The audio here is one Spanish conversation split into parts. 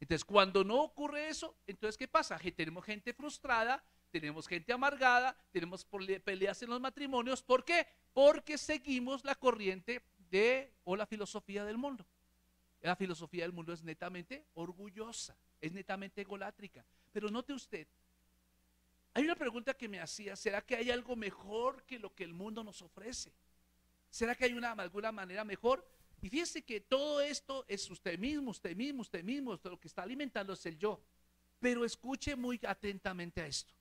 Entonces, cuando no ocurre eso, entonces, ¿qué pasa? Que tenemos gente frustrada, tenemos gente amargada, tenemos peleas en los matrimonios. ¿Por qué? Porque seguimos la corriente o la filosofía del mundo. La filosofía del mundo es netamente orgullosa, es netamente egolátrica. Pero note usted, hay una pregunta que me hacía: ¿será que hay algo mejor que lo que el mundo nos ofrece? ¿Será que hay alguna manera mejor? Y fíjese que todo esto es usted mismo, usted mismo, usted mismo. Lo que está alimentando es el yo. Pero escuche muy atentamente a esto.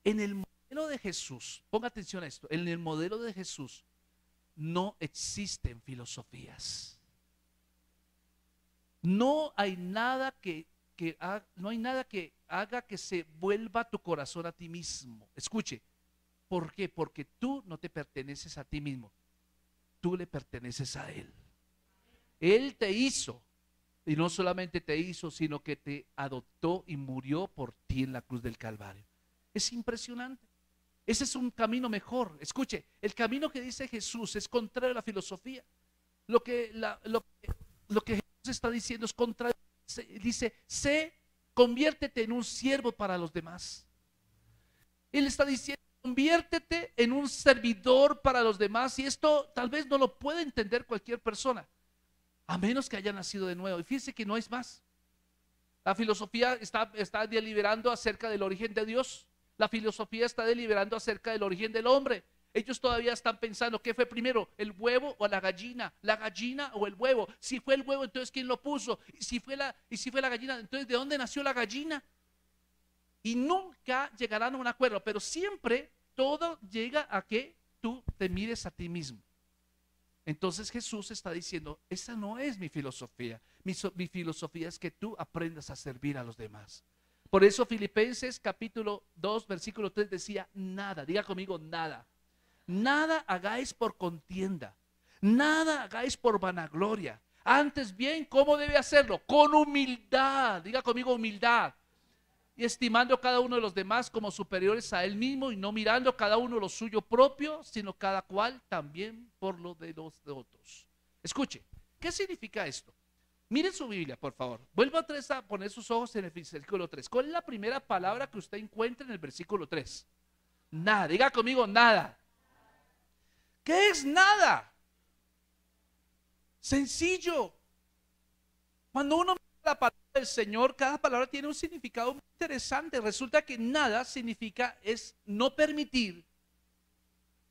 En el modelo de Jesús, ponga atención a esto, en el modelo de Jesús no existen filosofías. No hay nada no hay nada que haga que se vuelva tu corazón a ti mismo. Escuche, ¿por qué? Porque tú no te perteneces a ti mismo, tú le perteneces a Él. Él te hizo, y no solamente te hizo, sino que te adoptó y murió por ti en la cruz del Calvario. Es impresionante. Ese es un camino mejor. Escuche, el camino que dice Jesús es contrario a la filosofía. Lo que Jesús está diciendo es contrario. Dice, conviértete en un siervo para los demás. Él está diciendo, conviértete en un servidor para los demás. Y esto tal vez no lo puede entender cualquier persona, a menos que haya nacido de nuevo. Y fíjense que no es más. La filosofía está deliberando acerca del origen de Dios. La filosofía está deliberando acerca del origen del hombre. Ellos todavía están pensando, ¿qué fue primero, el huevo o la gallina? ¿La gallina o el huevo? Si fue el huevo, entonces ¿quién lo puso? Y si fue la gallina, entonces ¿de dónde nació la gallina? Y nunca llegarán a un acuerdo, pero siempre todo llega a que tú te mires a ti mismo. Entonces Jesús está diciendo, esa no es mi filosofía. Mi filosofía es que tú aprendas a servir a los demás. Por eso Filipenses capítulo 2 versículo 3 decía, nada, diga conmigo, nada. Nada hagáis por contienda, nada hagáis por vanagloria. Antes bien, ¿cómo debe hacerlo? Con humildad, diga conmigo, humildad. Y estimando cada uno de los demás como superiores a él mismo, y no mirando cada uno lo suyo propio, sino cada cual también por lo de los de otros. Escuche, ¿qué significa esto? Miren su Biblia, por favor. Vuelva otra vez a poner sus ojos en el versículo 3. ¿Cuál es la primera palabra que usted encuentra en el versículo 3? Nada, diga conmigo, nada. ¿Qué es nada? Sencillo. Cuando uno mira la palabra del Señor, cada palabra tiene un significado muy interesante. Resulta que nada significa es no permitir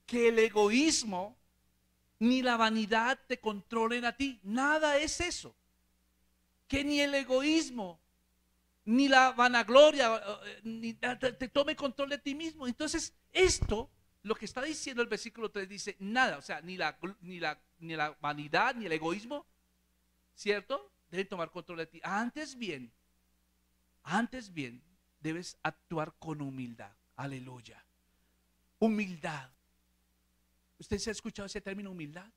que el egoísmo ni la vanidad te controlen a ti. Nada es eso. Que ni el egoísmo ni la vanagloria ni te tome control de ti mismo. Entonces, esto, lo que está diciendo el versículo 3 dice nada, o sea, ni la vanidad ni el egoísmo, ¿cierto? Deben tomar control de ti. Antes bien, debes actuar con humildad. Aleluya. Humildad. ¿Usted se ha escuchado ese término humildad?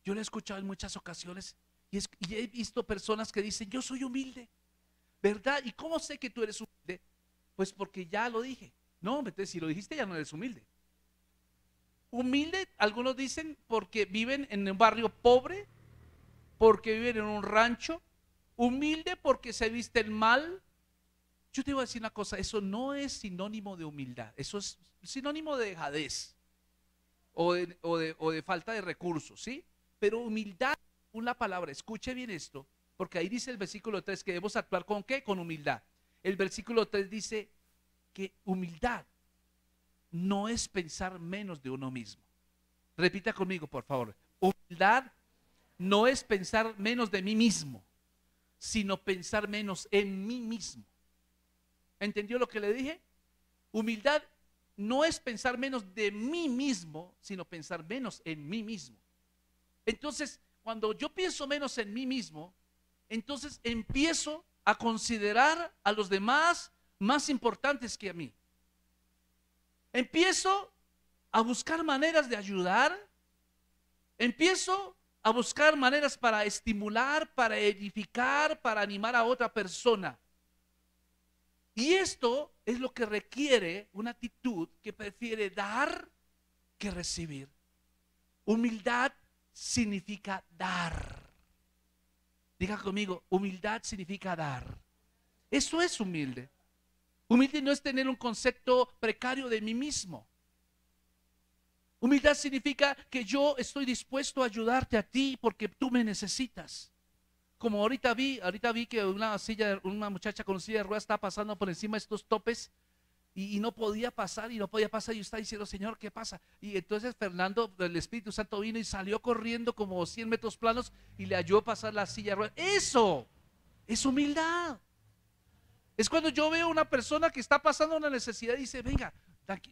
Yo lo he escuchado en muchas ocasiones y he visto personas que dicen, yo soy humilde, ¿verdad? ¿Y cómo sé que tú eres humilde? Pues porque ya lo dije. No, entonces si lo dijiste ya no eres humilde. Humilde, algunos dicen porque viven en un barrio pobre, porque viven en un rancho. Humilde porque se visten mal. Yo te voy a decir una cosa, eso no es sinónimo de humildad, eso es sinónimo de dejadez o de falta de recursos, ¿sí? Pero humildad, una palabra, escuche bien esto, porque ahí dice el versículo 3 que debemos actuar ¿con qué? Con humildad. El versículo 3 dice que humildad no es pensar menos de uno mismo. Repita conmigo, por favor. Humildad no es pensar menos de mí mismo, sino pensar menos en mí mismo. ¿Entendió lo que le dije? Humildad no es pensar menos de mí mismo, sino pensar menos en mí mismo. Entonces, cuando yo pienso menos en mí mismo, entonces empiezo a considerar a los demás más importantes que a mí. Empiezo a buscar maneras de ayudar. Empiezo a buscar maneras para estimular, para edificar, para animar a otra persona. Y esto es lo que requiere una actitud que prefiere dar que recibir. Humildad significa dar. Diga conmigo, humildad significa dar. Eso es humilde. Humilde no es tener un concepto precario de mí mismo. Humildad significa que yo estoy dispuesto a ayudarte a ti porque tú me necesitas. Como ahorita vi que una muchacha con silla de ruedas estaba pasando por encima de estos topes y no podía pasar y no podía pasar. Y yo estaba diciendo, Señor, ¿qué pasa? Y entonces Fernando, el Espíritu Santo vino y salió corriendo como 100 metros planos y le ayudó a pasar la silla de ruedas. Eso es humildad. Es cuando yo veo a una persona que está pasando una necesidad y dice, venga,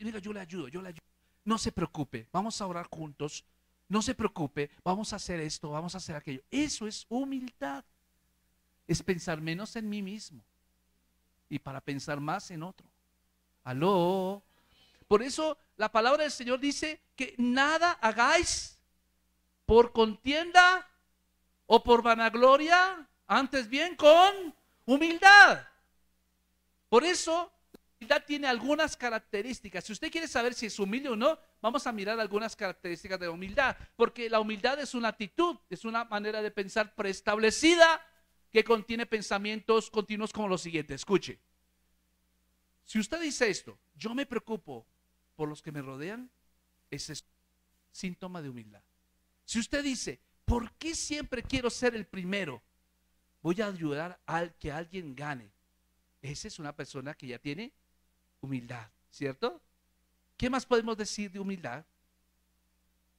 venga, yo le ayudo, yo le ayudo. No se preocupe, vamos a orar juntos. No se preocupe, vamos a hacer esto, vamos a hacer aquello. Eso es humildad. Es pensar menos en mí mismo y para pensar más en otro. Aló. Por eso la palabra del Señor dice que nada hagáis por contienda o por vanagloria, antes bien con humildad. Por eso la humildad tiene algunas características. Si usted quiere saber si es humilde o no, vamos a mirar algunas características de la humildad. Porque la humildad es una actitud, es una manera de pensar preestablecida que contiene pensamientos continuos como los siguientes. Escuche. Si usted dice esto, yo me preocupo por los que me rodean, ese es síntoma de humildad. Si usted dice, ¿por qué siempre quiero ser el primero? Voy a ayudar a que alguien gane. Esa es una persona que ya tiene humildad, ¿cierto? ¿Qué más podemos decir de humildad?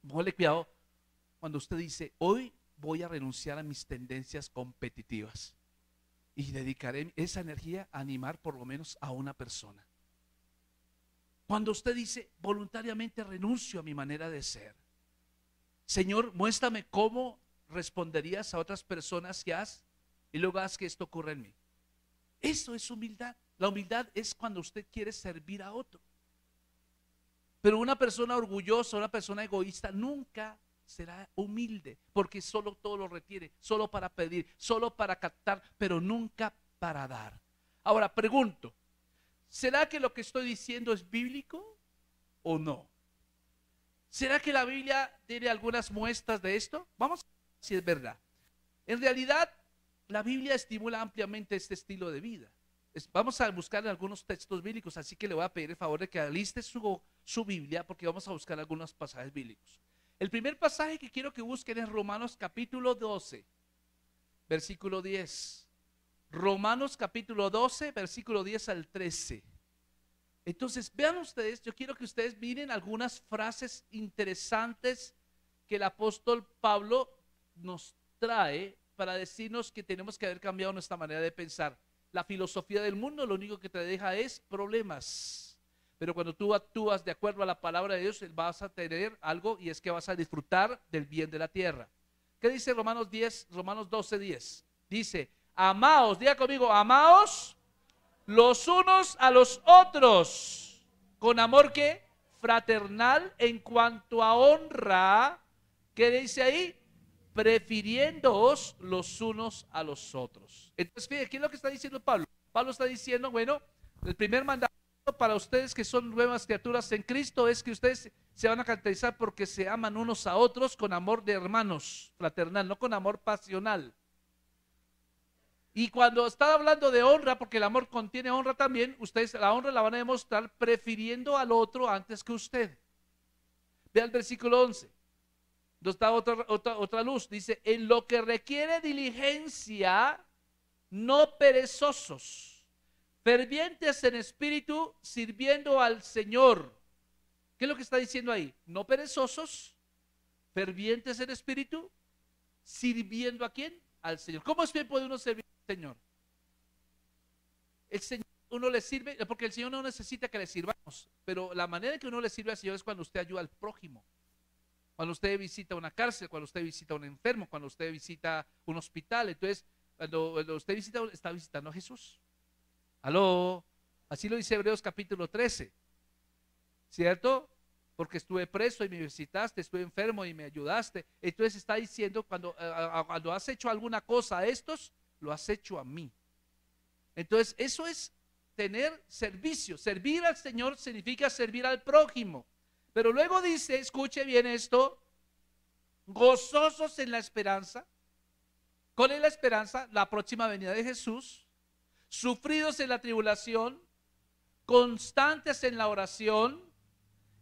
Póngale cuidado cuando usted dice, hoy voy a renunciar a mis tendencias competitivas y dedicaré esa energía a animar por lo menos a una persona. Cuando usted dice, voluntariamente renuncio a mi manera de ser. Señor, muéstrame cómo responderías a otras personas que has y luego haz que esto ocurra en mí. Eso es humildad. La humildad es cuando usted quiere servir a otro. Pero una persona orgullosa, una persona egoísta nunca será humilde, porque solo todo lo retiene, solo para pedir, solo para captar, pero nunca para dar. Ahora pregunto, ¿será que lo que estoy diciendo es bíblico o no? ¿Será que la Biblia tiene algunas muestras de esto? Vamos a ver si es verdad. En realidad, la Biblia estimula ampliamente este estilo de vida. Vamos a buscar algunos textos bíblicos, así que le voy a pedir el favor de que aliste su Biblia, porque vamos a buscar algunos pasajes bíblicos. El primer pasaje que quiero que busquen es Romanos capítulo 12, versículo 10. Romanos capítulo 12, versículo 10 al 13. Entonces, vean ustedes, yo quiero que ustedes miren algunas frases interesantes que el apóstol Pablo nos trae para decirnos que tenemos que haber cambiado nuestra manera de pensar. La filosofía del mundo lo único que te deja es problemas. Pero cuando tú actúas de acuerdo a la palabra de Dios, vas a tener algo y es que vas a disfrutar del bien de la tierra. ¿Qué dice Romanos 12, 10? Dice, amaos, diga conmigo, amaos los unos a los otros, con amor que fraternal en cuanto a honra. ¿Qué dice ahí? Prefiriéndoos los unos a los otros. Entonces, fíjense, ¿qué es lo que está diciendo Pablo? Pablo está diciendo, bueno, el primer mandamiento para ustedes que son nuevas criaturas en Cristo es que ustedes se van a caracterizar porque se aman unos a otros con amor de hermanos, fraternal, no con amor pasional. Y cuando está hablando de honra, porque el amor contiene honra también, ustedes la honra la van a demostrar prefiriendo al otro antes que usted. Vea el versículo 11. Nos da otra luz. Dice, en lo que requiere diligencia, no perezosos, fervientes en espíritu, sirviendo al Señor. ¿Qué es lo que está diciendo ahí? No perezosos, fervientes en espíritu, sirviendo ¿a quién? Al Señor. ¿Cómo es que puede uno servir al Señor? El Señor, uno le sirve, porque el Señor no necesita que le sirvamos, pero la manera en que uno le sirve al Señor es cuando usted ayuda al prójimo. Cuando usted visita una cárcel, cuando usted visita a un enfermo, cuando usted visita un hospital. Entonces, cuando usted visita, está visitando a Jesús. Aló, así lo dice Hebreos capítulo 13, ¿cierto? Porque estuve preso y me visitaste, estuve enfermo y me ayudaste. Entonces está diciendo, cuando has hecho alguna cosa a estos, lo has hecho a mí. Entonces, eso es tener servicio. Servir al Señor significa servir al prójimo. Pero luego dice, escuche bien esto, gozosos en la esperanza. ¿Cuál es la esperanza? La próxima venida de Jesús. sufridos en la tribulación, constantes en la oración.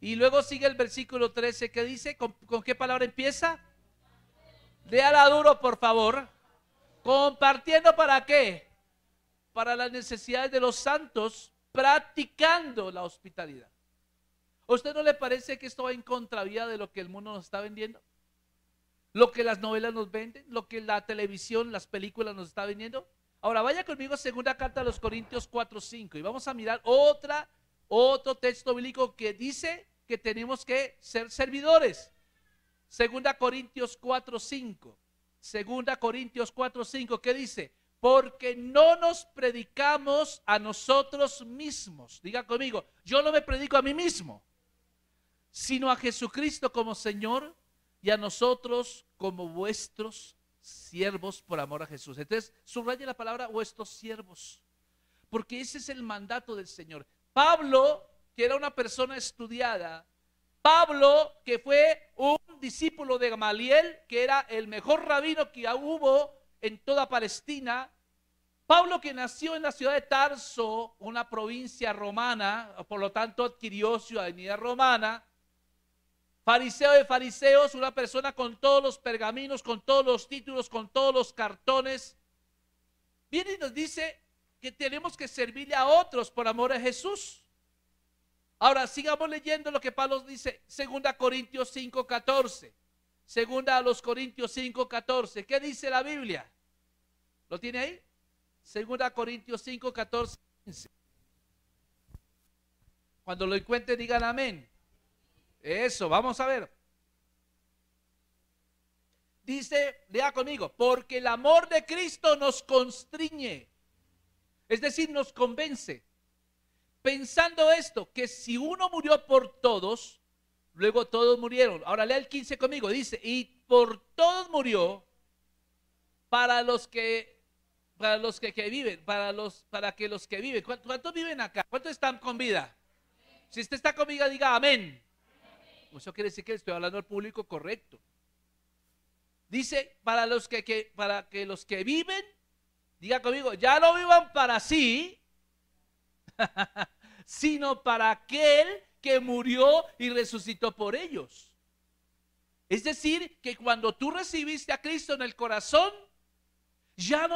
Y luego sigue el versículo 13 que dice, ¿con qué palabra empieza? Léala duro, por favor. Compartiendo, ¿para qué? Para las necesidades de los santos, practicando la hospitalidad. ¿A usted no le parece que esto va en contravía de lo que el mundo nos está vendiendo? Lo que las novelas nos venden, lo que la televisión, las películas nos está vendiendo. Ahora vaya conmigo a segunda carta a los Corintios 4:5 y vamos a mirar otro texto bíblico que dice que tenemos que ser servidores. Segunda Corintios 4:5. Segunda Corintios 4:5, ¿qué dice? Porque no nos predicamos a nosotros mismos. Diga conmigo, yo no me predico a mí mismo, sino a Jesucristo como Señor y a nosotros como vuestros siervos por amor a Jesús. Entonces, subraya la palabra vuestros siervos, porque ese es el mandato del Señor. Pablo, que era una persona estudiada, Pablo, que fue un discípulo de Gamaliel, que era el mejor rabino que hubo en toda Palestina, Pablo, que nació en la ciudad de Tarso, una provincia romana, por lo tanto adquirió ciudadanía romana, fariseo de fariseos, una persona con todos los pergaminos, con todos los títulos, con todos los cartones, viene y nos dice que tenemos que servirle a otros por amor a Jesús. Ahora sigamos leyendo lo que Pablo dice, 2 Corintios 5:14. 2 Corintios 5:14. ¿Qué dice la Biblia? ¿Lo tiene ahí? 2 Corintios 5:14. Cuando lo encuentren digan amén. Eso, vamos a ver. Dice, lea conmigo, porque el amor de Cristo nos constriñe, es decir, nos convence, pensando esto, que si uno murió por todos, luego todos murieron. Ahora lea el 15 conmigo, dice, y por todos murió para los que viven, para que los que viven. ¿Cuántos viven acá? ¿Cuántos están con vida? Si usted está con vida, diga amén. Eso quiere decir que estoy hablando al público correcto. Dice, para que los que viven, diga conmigo, ya no vivan para sí, sino para aquel que murió y resucitó por ellos. Es decir, que cuando tú recibiste a Cristo en el corazón, ya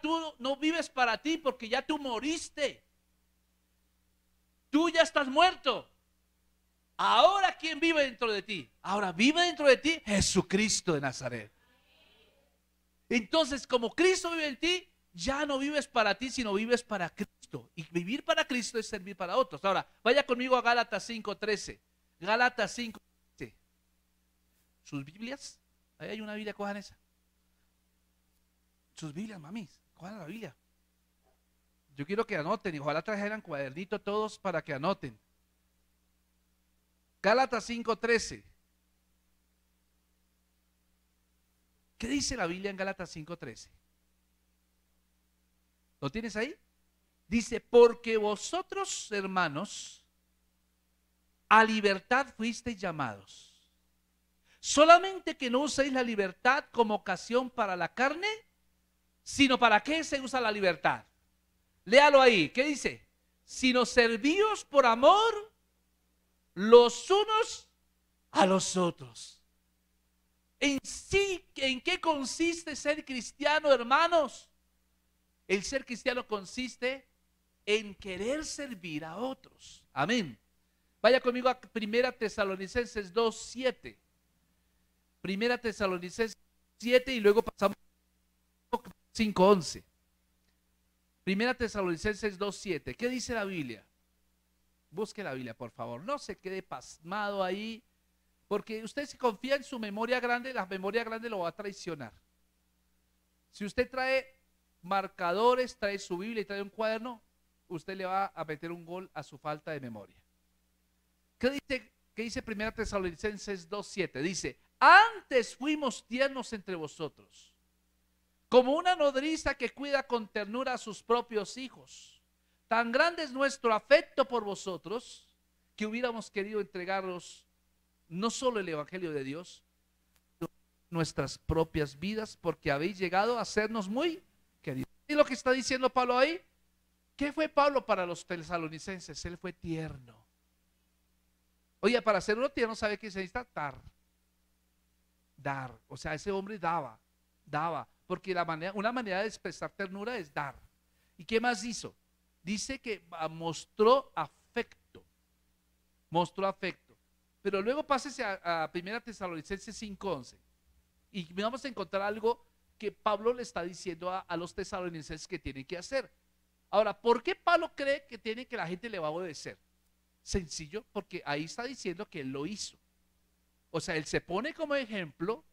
tú no vives para ti, porque ya tú moriste. Tú ya estás muerto. Ahora, ¿quién vive dentro de ti? Ahora vive dentro de ti Jesucristo de Nazaret. Entonces, como Cristo vive en ti, ya no vives para ti, sino vives para Cristo. Y vivir para Cristo es servir para otros. Ahora, vaya conmigo a Gálatas 5:13. Gálatas 5:13. ¿Sus Biblias? Ahí hay una Biblia, cojan esa. Sus Biblias, mamis, cojan la Biblia. Yo quiero que anoten, y ojalá trajeran cuadernito todos para que anoten. Gálatas 5:13. ¿Qué dice la Biblia en Gálatas 5:13? ¿Lo tienes ahí? Dice, porque vosotros, hermanos, a libertad fuisteis llamados. Solamente que no uséis la libertad como ocasión para la carne, sino para qué se usa la libertad. Léalo ahí, ¿qué dice? Sino servíos por amor los unos a los otros. En sí, ¿en qué consiste ser cristiano, hermanos? El ser cristiano consiste en querer servir a otros. Amén. Vaya conmigo a 1 Tesalonicenses 2:7. 1 Tesalonicenses 7 y luego pasamos a 5:11. 1 Tesalonicenses 2:7. ¿Qué dice la Biblia? Busque la Biblia, por favor. No se quede pasmado ahí, porque usted se confía en su memoria grande, la memoria grande lo va a traicionar. Si usted trae marcadores, trae su Biblia y trae un cuaderno, usted le va a meter un gol a su falta de memoria. ¿Qué dice 1 Tesalonicenses 2:7? Dice, antes fuimos tiernos entre vosotros, como una nodriza que cuida con ternura a sus propios hijos. Tan grande es nuestro afecto por vosotros, que hubiéramos querido entregaros no solo el evangelio de Dios, sino nuestras propias vidas, porque habéis llegado a sernos muy queridos. ¿Y lo que está diciendo Pablo ahí? ¿Qué fue Pablo para los tesalonicenses? Él fue tierno. Oye, para ser uno tierno, ¿sabe qué se necesita? Dar. O sea, ese hombre daba. Porque una manera de expresar ternura es dar. ¿Y qué más hizo? Dice que mostró afecto. Mostró afecto. Pero luego pásese a 1 Tesalonicenses 5:11. Y vamos a encontrar algo que Pablo le está diciendo a los tesalonicenses que tienen que hacer. Ahora, ¿por qué Pablo cree que la gente le va a obedecer? Sencillo, porque ahí está diciendo que él lo hizo. O sea, él se pone como ejemplo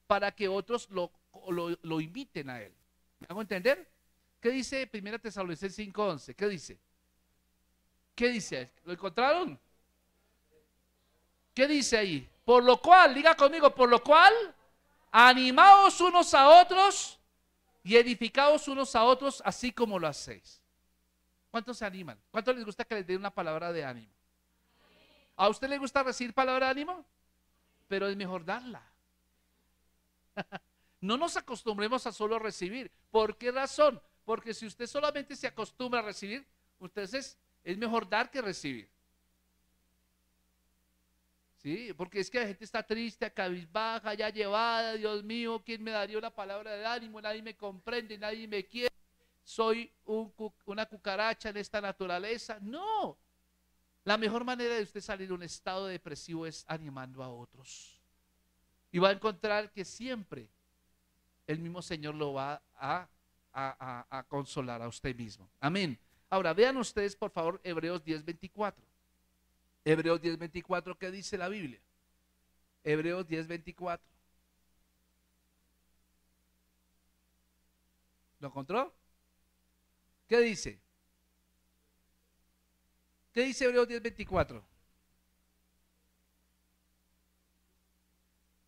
para que otros lo imiten a él. ¿Me hago entender? ¿Qué dice 1 Tesalonicenses 5:11? ¿Qué dice? ¿Qué dice? ¿Lo encontraron? ¿Qué dice ahí? Por lo cual, diga conmigo, por lo cual, animaos unos a otros y edificaos unos a otros, así como lo hacéis. ¿Cuántos se animan? ¿Cuántos les gusta que les den una palabra de ánimo? ¿A usted le gusta recibir palabra de ánimo? Pero es mejor darla. No nos acostumbremos a solo recibir. ¿Por qué razón? Porque si usted solamente se acostumbra a recibir, entonces es mejor dar que recibir. Sí, porque es que la gente está triste, cabizbaja, ya llevada. Dios mío, ¿quién me daría una palabra de ánimo? Nadie me comprende, nadie me quiere. Soy una cucaracha en esta naturaleza. No, la mejor manera de usted salir de un estado depresivo es animando a otros. Y va a encontrar que siempre el mismo Señor lo va a consolar a usted mismo. Amén. Ahora, vean ustedes, por favor, Hebreos 10:24. Hebreos 10:24, ¿qué dice la Biblia? Hebreos 10:24. ¿Lo encontró? ¿Qué dice? ¿Qué dice Hebreos 10:24?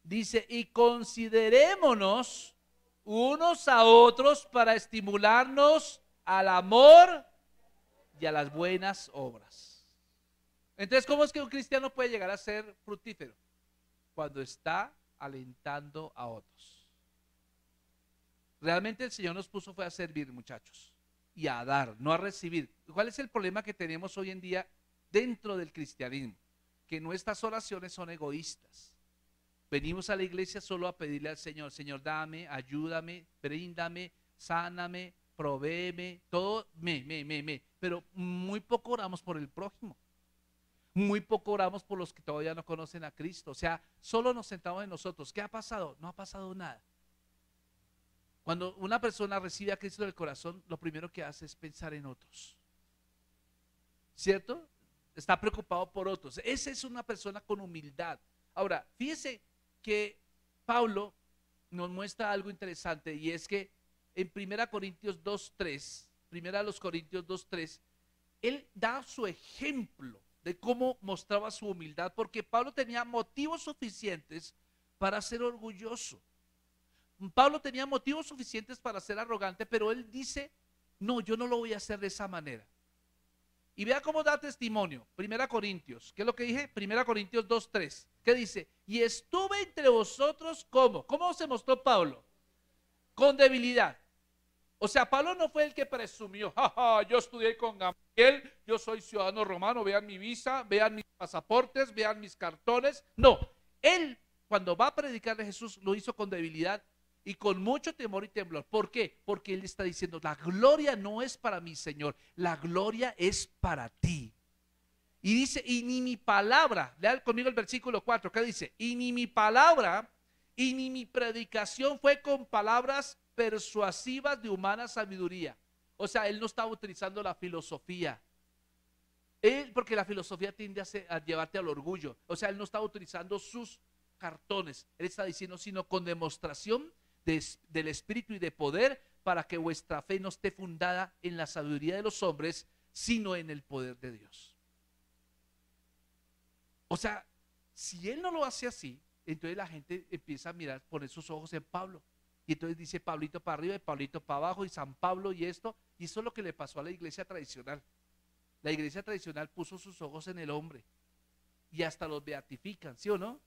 Dice, y considerémonos unos a otros para estimularnos al amor y a las buenas obras. Entonces, ¿cómo es que un cristiano puede llegar a ser fructífero? Cuando está alentando a otros. Realmente el Señor nos puso fue a servir, muchachos, y a dar, no a recibir. ¿Cuál es el problema que tenemos hoy en día dentro del cristianismo? Que nuestras oraciones son egoístas. Venimos a la iglesia solo a pedirle al Señor, Señor, dame, ayúdame, bríndame, sáname, provéeme, todo, pero muy poco oramos por el prójimo. Muy poco oramos por los que todavía no conocen a Cristo. O sea, solo nos sentamos en nosotros. ¿Qué ha pasado? No ha pasado nada. Cuando una persona recibe a Cristo en el corazón, lo primero que hace es pensar en otros. ¿Cierto? Está preocupado por otros. Esa es una persona con humildad. Ahora, fíjese que Pablo nos muestra algo interesante y es que en 1 Corintios 2:3, 1 Corintios 2:3, él da su ejemplo de cómo mostraba su humildad, porque Pablo tenía motivos suficientes para ser orgulloso. Pablo tenía motivos suficientes para ser arrogante, pero él dice, no, yo no lo voy a hacer de esa manera. Y vea cómo da testimonio, 1 Corintios, ¿qué es lo que dije? 1 Corintios 2:3, ¿qué dice? Y estuve entre vosotros, ¿cómo? ¿Cómo se mostró Pablo? Con debilidad. O sea, Pablo no fue el que presumió, yo estudié con Gamaliel, yo soy ciudadano romano, vean mi visa, vean mis pasaportes, vean mis cartones. No, él cuando va a predicar de Jesús lo hizo con debilidad y con mucho temor y temblor. ¿Por qué? Porque él está diciendo, la gloria no es para mi Señor, la gloria es para ti. Y dice, y ni mi palabra, lean conmigo el versículo 4, ¿qué dice? Y ni mi palabra y ni mi predicación fue con palabras persuasivas de humana sabiduría. O sea, él no estaba utilizando la filosofía. Porque la filosofía tiende a llevarte al orgullo. O sea, él no estaba utilizando sus cartones. Él está diciendo, sino con demostración del espíritu y de poder, para que vuestra fe no esté fundada en la sabiduría de los hombres, sino en el poder de Dios. O sea, si él no lo hace así, entonces la gente empieza a mirar, poner sus ojos en Pablo. Y entonces dice Pablito para arriba y Pablito para abajo y San Pablo y esto. Y eso es lo que le pasó a la iglesia tradicional. La iglesia tradicional puso sus ojos en el hombre y hasta los beatifican, ¿sí o no?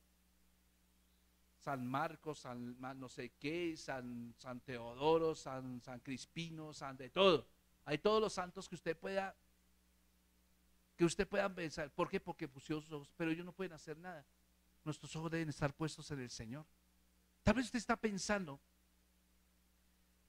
San Marcos, no sé qué, San Teodoro, San Crispino, San de todo. Hay todos los santos que usted pueda pensar. ¿Por qué? Porque pusieron sus ojos, pero ellos no pueden hacer nada. Nuestros ojos deben estar puestos en el Señor. Tal vez usted está pensando,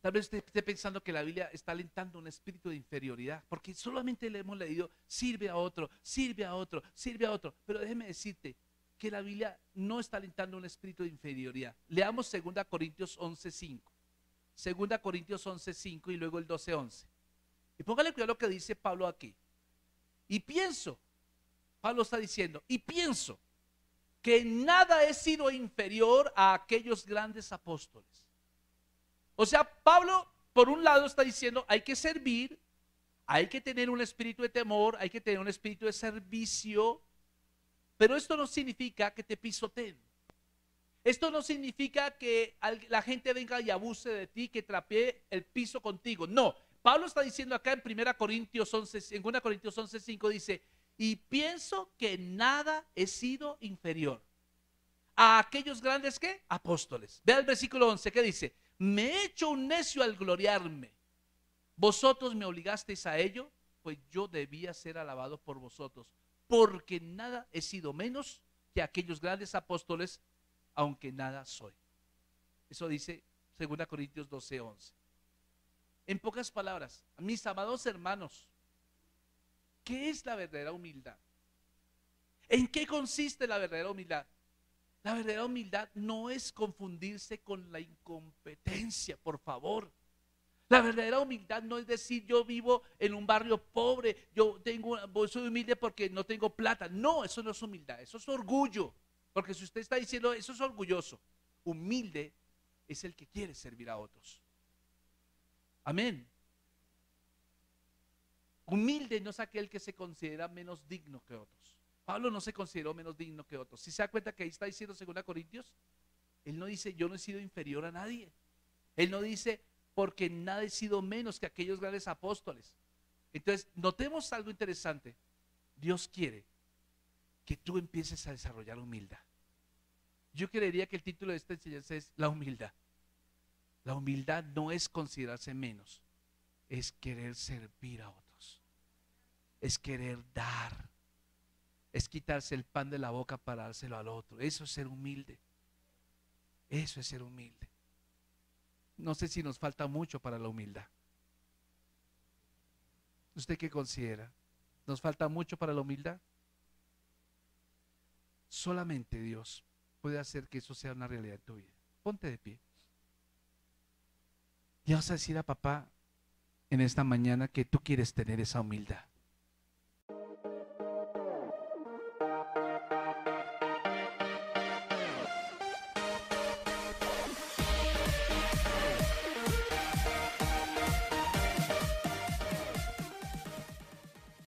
tal vez usted esté pensando que la Biblia está alentando un espíritu de inferioridad, porque solamente le hemos leído, sirve a otro, sirve a otro, sirve a otro. Pero déjeme decirte que la Biblia no está alentando un espíritu de inferioridad. Leamos 2 Corintios 11:5. 2 Corintios 11:5 y luego el 12:11. Y póngale cuidado lo que dice Pablo aquí. Y pienso, Pablo está diciendo, y pienso que nada he sido inferior a aquellos grandes apóstoles. O sea, Pablo, por un lado, está diciendo, hay que servir, hay que tener un espíritu de temor, hay que tener un espíritu de servicio, pero esto no significa que te pisoteen. Esto no significa que la gente venga y abuse de ti, que trapee el piso contigo. No, Pablo está diciendo acá en 2 Corintios 11:5 dice, y pienso que nada he sido inferior a aquellos grandes ¿qué? Apóstoles. Vea el versículo 11 que dice, me he hecho un necio al gloriarme. Vosotros me obligasteis a ello, pues yo debía ser alabado por vosotros, porque nada he sido menos que aquellos grandes apóstoles, aunque nada soy. Eso dice 2 Corintios 12:11. En pocas palabras, mis amados hermanos, ¿qué es la verdadera humildad? ¿En qué consiste la verdadera humildad? La verdadera humildad no es confundirse con la incompetencia, por favor. La verdadera humildad no es decir yo vivo en un barrio pobre, soy humilde porque no tengo plata. No, eso no es humildad, eso es orgullo. Porque si usted está diciendo eso es orgulloso, humilde es el que quiere servir a otros. Amén. Humilde no es aquel que se considera menos digno que otros. Pablo no se consideró menos digno que otros. Si se da cuenta que ahí está diciendo 2 Corintios, él no dice yo no he sido inferior a nadie. Él no dice porque nada he sido menos que aquellos grandes apóstoles. Entonces, notemos algo interesante. Dios quiere que tú empieces a desarrollar humildad. Yo creería que el título de esta enseñanza es la humildad. La humildad no es considerarse menos, es querer servir a otros, es querer dar, es quitarse el pan de la boca para dárselo al otro. Eso es ser humilde. Eso es ser humilde. No sé si nos falta mucho para la humildad. ¿Usted qué considera? ¿Nos falta mucho para la humildad? Solamente Dios puede hacer que eso sea una realidad en tu vida. Ponte de pie. Y vas a decir a papá en esta mañana que tú quieres tener esa humildad.